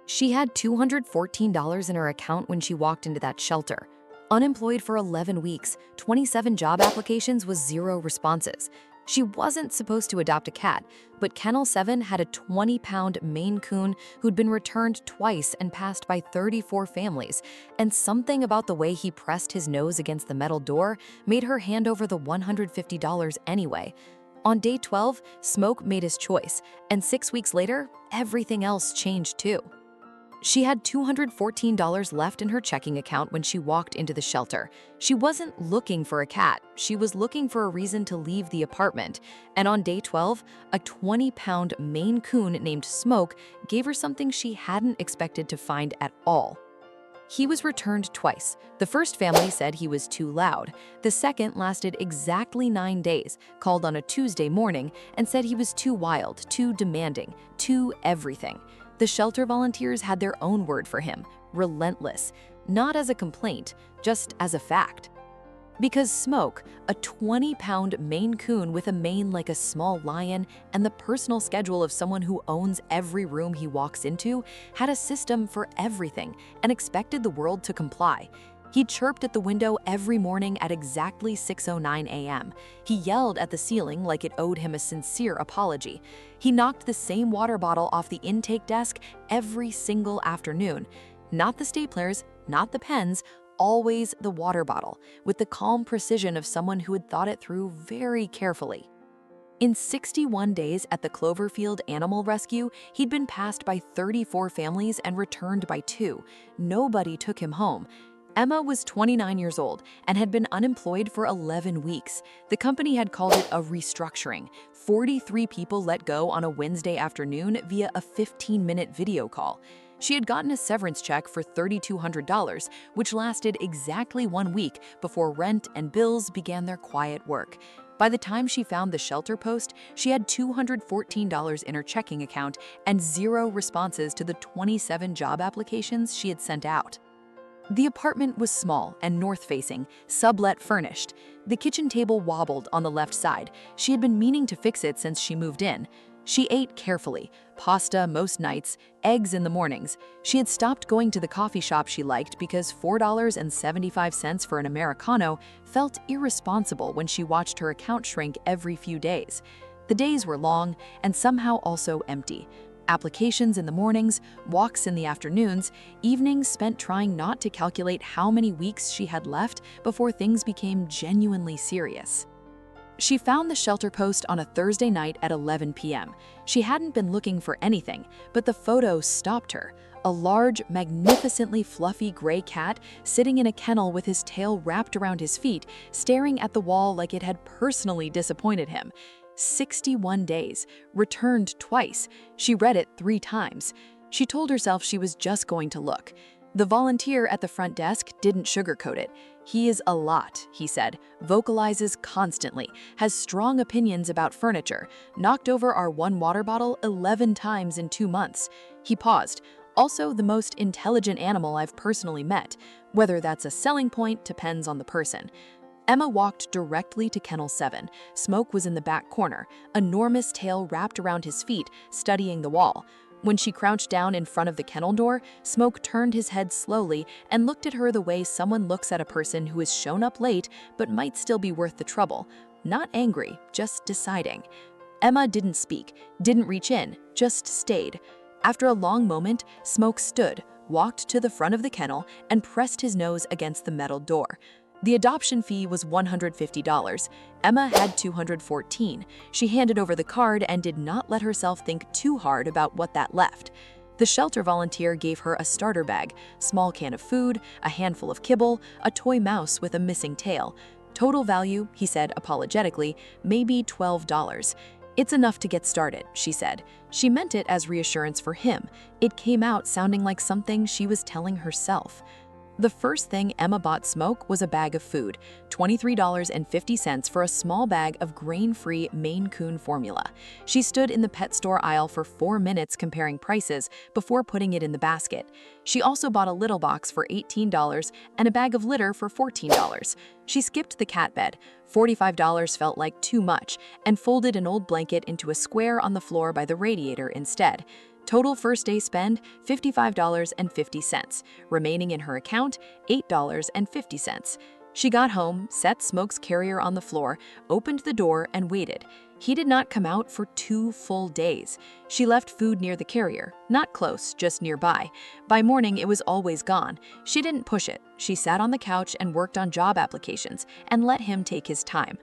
She had $214 in her account when she walked into that shelter. Unemployed for 11 weeks, 27 job applications with 0 responses. She wasn't supposed to adopt a cat, but Kennel 7 had a 20-pound Maine Coon who'd been returned twice and passed by 34 families, and something about the way he pressed his nose against the metal door made her hand over the $150 anyway. On day 12, Smoke made his choice, and 6 weeks later, everything else changed too. She had $214 left in her checking account when she walked into the shelter. She wasn't looking for a cat, she was looking for a reason to leave the apartment. And on day 12, a 20-pound Maine Coon named Smoke gave her something she hadn't expected to find at all. He was returned twice. The first family said he was too loud. The second lasted exactly 9 days, called on a Tuesday morning, and said he was too wild, too demanding, too everything. The shelter volunteers had their own word for him, relentless, not as a complaint, just as a fact. Because Smoke, a 20-pound Maine Coon with a mane like a small lion and the personal schedule of someone who owns every room he walks into, had a system for everything and expected the world to comply. He chirped at the window every morning at exactly 6:09 a.m. He yelled at the ceiling like it owed him a sincere apology. He knocked the same water bottle off the intake desk every single afternoon. Not the staplers, not the pens, always the water bottle, with the calm precision of someone who had thought it through very carefully. In 61 days at the Cloverfield Animal Rescue, he'd been passed by 34 families and returned by 2. Nobody took him home. Emma was 29 years old and had been unemployed for 11 weeks. The company had called it a restructuring. 43 people let go on a Wednesday afternoon via a 15-minute video call. She had gotten a severance check for $3,200, which lasted exactly 1 week before rent and bills began their quiet work. By the time she found the shelter post, she had $214 in her checking account and 0 responses to the 27 job applications she had sent out. The apartment was small and north-facing, sublet furnished. The kitchen table wobbled on the left side. She had been meaning to fix it since she moved in. She ate carefully, pasta most nights, eggs in the mornings. She had stopped going to the coffee shop she liked because $4.75 for an Americano felt irresponsible when she watched her account shrink every few days. The days were long and somehow also empty. Applications in the mornings, walks in the afternoons, evenings spent trying not to calculate how many weeks she had left before things became genuinely serious. She found the shelter post on a Thursday night at 11 p.m. She hadn't been looking for anything, but the photo stopped her. A large, magnificently fluffy gray cat sitting in a kennel with his tail wrapped around his feet, staring at the wall like it had personally disappointed him. 61 days, returned twice. She read it 3 times. She told herself she was just going to look. The volunteer at the front desk didn't sugarcoat it. He is a lot, he said, vocalizes constantly, has strong opinions about furniture, knocked over our 1 water bottle 11 times in 2 months. He paused. Also the most intelligent animal I've personally met. Whether that's a selling point depends on the person. Emma walked directly to Kennel 7. Smoke was in the back corner, enormous tail wrapped around his feet, studying the wall. When she crouched down in front of the kennel door, Smoke turned his head slowly and looked at her the way someone looks at a person who has shown up late but might still be worth the trouble. Not angry, just deciding. Emma didn't speak, didn't reach in, just stayed. After a long moment, Smoke stood, walked to the front of the kennel, and pressed his nose against the metal door. The adoption fee was $150. Emma had $214. She handed over the card and did not let herself think too hard about what that left. The shelter volunteer gave her a starter bag, small can of food, a handful of kibble, a toy mouse with a missing tail. Total value, he said apologetically, maybe $12. It's enough to get started, she said. She meant it as reassurance for him. It came out sounding like something she was telling herself. The first thing Emma bought Smoke was a bag of food, $23.50 for a small bag of grain-free Maine Coon formula. She stood in the pet store aisle for 4 minutes comparing prices before putting it in the basket. She also bought a little box for $18 and a bag of litter for $14. She skipped the cat bed. $45 felt like too much, and folded an old blanket into a square on the floor by the radiator instead. Total first day spend, $55.50. Remaining in her account, $8.50. She got home, set Smoke's carrier on the floor, opened the door, and waited. He did not come out for 2 full days. She left food near the carrier, not close, just nearby. By morning, it was always gone. She didn't push it. She sat on the couch and worked on job applications and let him take his time.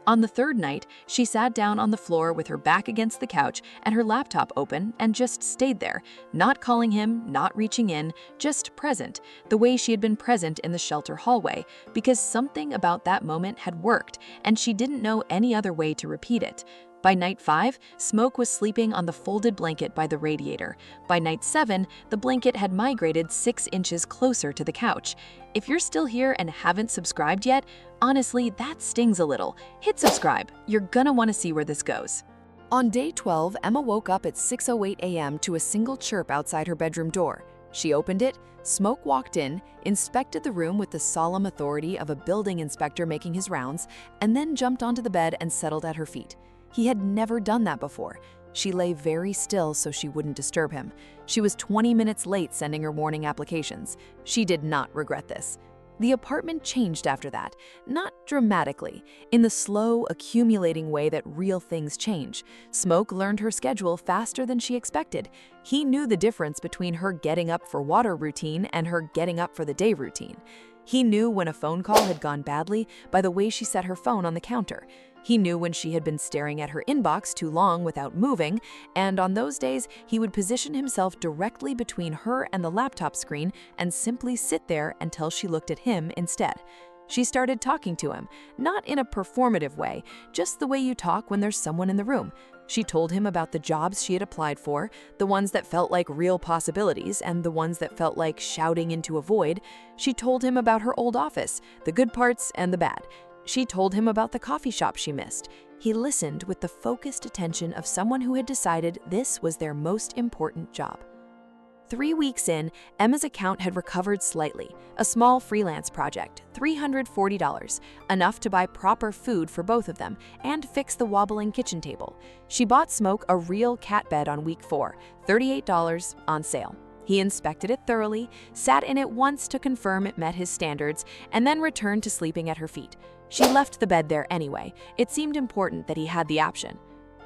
On the third night, she sat down on the floor with her back against the couch and her laptop open and just stayed there, not calling him, not reaching in, just present, the way she had been present in the shelter hallway, because something about that moment had worked and she didn't know any other way to repeat it. By night 5, Smoke was sleeping on the folded blanket by the radiator. By night 7, the blanket had migrated 6 inches closer to the couch. If you're still here and haven't subscribed yet, honestly, that stings a little. Hit subscribe. You're gonna want to see where this goes. On day 12, Emma woke up at 6:08 a.m. to a single chirp outside her bedroom door. She opened it, Smoke walked in, inspected the room with the solemn authority of a building inspector making his rounds, and then jumped onto the bed and settled at her feet. He had never done that before. She lay very still so she wouldn't disturb him. She was 20 minutes late sending her morning applications. She did not regret this. The apartment changed after that, not dramatically, in the slow, accumulating way that real things change. Smoke learned her schedule faster than she expected. He knew the difference between her getting up for water routine and her getting up for the day routine. He knew when a phone call had gone badly by the way she set her phone on the counter. He knew when she had been staring at her inbox too long without moving, and on those days, he would position himself directly between her and the laptop screen and simply sit there until she looked at him instead. She started talking to him, not in a performative way, just the way you talk when there's someone in the room. She told him about the jobs she had applied for, the ones that felt like real possibilities and the ones that felt like shouting into a void. She told him about her old office, the good parts and the bad. She told him about the coffee shop she missed. He listened with the focused attention of someone who had decided this was their most important job. 3 weeks in, Emma's account had recovered slightly. A small freelance project, $340, enough to buy proper food for both of them and fix the wobbling kitchen table. She bought Smoke a real cat bed on week 4, $38 on sale. He inspected it thoroughly, sat in it once to confirm it met his standards, and then returned to sleeping at her feet. She left the bed there anyway. It seemed important that he had the option.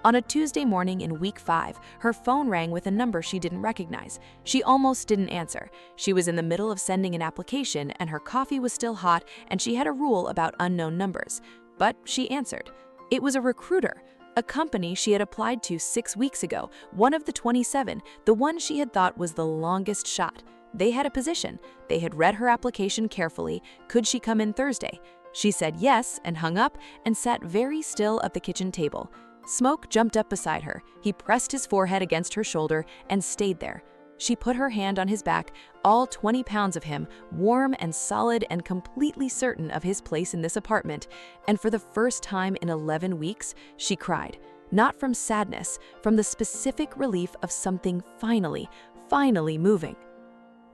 On a Tuesday morning in week 5, her phone rang with a number she didn't recognize. She almost didn't answer. She was in the middle of sending an application and her coffee was still hot and she had a rule about unknown numbers. But she answered. It was a recruiter, a company she had applied to 6 weeks ago, one of the 27, the one she had thought was the longest shot. They had a position. They had read her application carefully. Could she come in Thursday? She said yes and hung up and sat very still at the kitchen table. Smoke jumped up beside her. He pressed his forehead against her shoulder and stayed there. She put her hand on his back, all 20 pounds of him, warm and solid and completely certain of his place in this apartment, and for the first time in 11 weeks, she cried. Not from sadness, from the specific relief of something finally moving.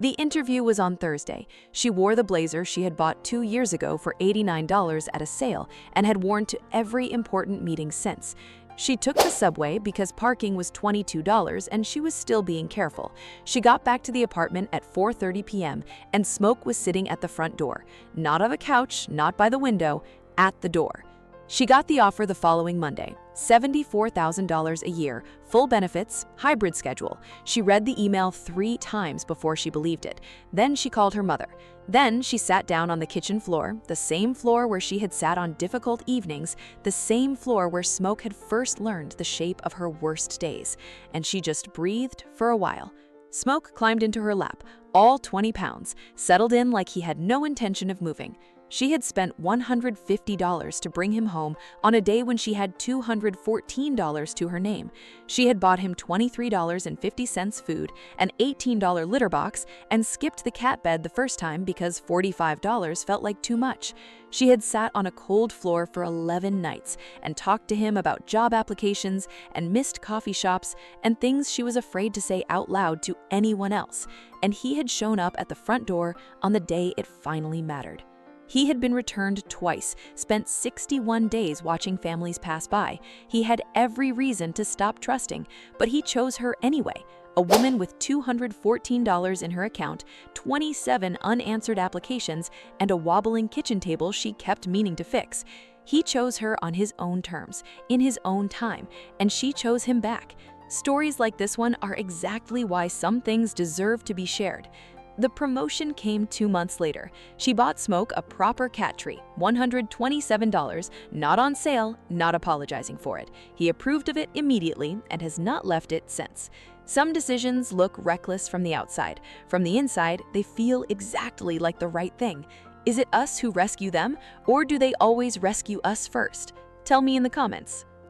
The interview was on Thursday. She wore the blazer she had bought 2 years ago for $89 at a sale and had worn to every important meeting since. She took the subway because parking was $22 and she was still being careful. She got back to the apartment at 4:30 p.m. and Smoke was sitting at the front door. Not on a couch, not by the window, at the door. She got the offer the following Monday, $74,000 a year, full benefits, hybrid schedule. She read the email 3 times before she believed it. Then she called her mother. Then she sat down on the kitchen floor, the same floor where she had sat on difficult evenings, the same floor where Smoke had first learned the shape of her worst days. And she just breathed for a while. Smoke climbed into her lap, all 20 pounds, settled in like he had no intention of moving. She had spent $150 to bring him home on a day when she had $214 to her name. She had bought him $23.50 food, an $18 litter box, and skipped the cat bed the first time because $45 felt like too much. She had sat on a cold floor for 11 nights and talked to him about job applications and missed coffee shops and things she was afraid to say out loud to anyone else. And he had shown up at the front door on the day it finally mattered. He had been returned twice, spent 61 days watching families pass by. He had every reason to stop trusting, but he chose her anyway. A woman with $214 in her account, 27 unanswered applications, and a wobbling kitchen table she kept meaning to fix. He chose her on his own terms, in his own time, and she chose him back. Stories like this one are exactly why some things deserve to be shared. The promotion came 2 months later. She bought Smoke a proper cat tree, $127, not on sale, not apologizing for it. He approved of it immediately and has not left it since. Some decisions look reckless from the outside. From the inside, they feel exactly like the right thing. Is it us who rescue them, or do they always rescue us first? Tell me in the comments.